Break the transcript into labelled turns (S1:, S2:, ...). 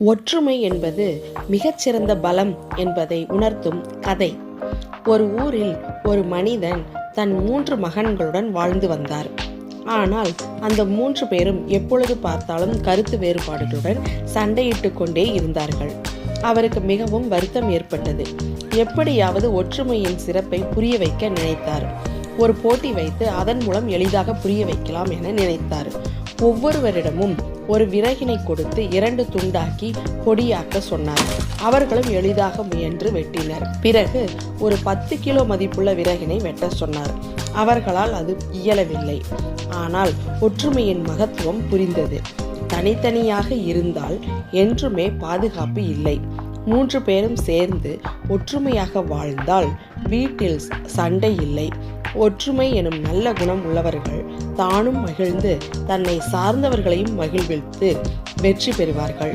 S1: ஒற்றுமை என்பது மிகச்சிறந்த பலம் என்பதை உணர்த்தும் கதை. ஒரு ஊரில் ஒரு மனிதன் தன் 3 மகன்களுடன் வாழ்ந்து வந்தார். ஆனால் அந்த 3 பேரும் எப்பொழுது பார்த்தாலும் கருத்து வேறுபாடுகளுடன் சண்டையிட்டு கொண்டே இருந்தார்கள். அவருக்கு மிகவும் வருத்தம் ஏற்பட்டது. எப்படியாவது ஒற்றுமையின் சிறப்பை புரிய வைக்க நினைத்தார். ஒரு போட்டி வைத்து அதன் மூலம் எளிதாக புரிய வைக்கலாம் என நினைத்தார். ஒவ்வொருவரிடமும் ஒரு விறகினை கொடுத்து 2 துண்டாக்கி பொடியாக்க சொன்னார். அவர்களும் எளிதாக முயன்று வெட்டினர். பிறகு ஒரு 10 கிலோ மதிப்புள்ள விறகினை வெட்ட சொன்னார். அவர்களால் அது இயலவில்லை. ஆனால் ஒற்றுமையின் மகத்துவம் புரிந்தது. தனித்தனியாக இருந்தால் என்றுமே பாதுகாப்பு இல்லை. 3 பேரும் சேர்ந்து ஒற்றுமையாக வாழ்ந்தால் வீட்டில் சண்டை இல்லை. ஒற்றுமை எனும் நல்ல குணம் உள்ளவர்கள் தானும் மகிழ்ந்து தன்னை சார்ந்தவர்களையும் மகிழ்வித்து வெற்றி பெறுவார்கள்.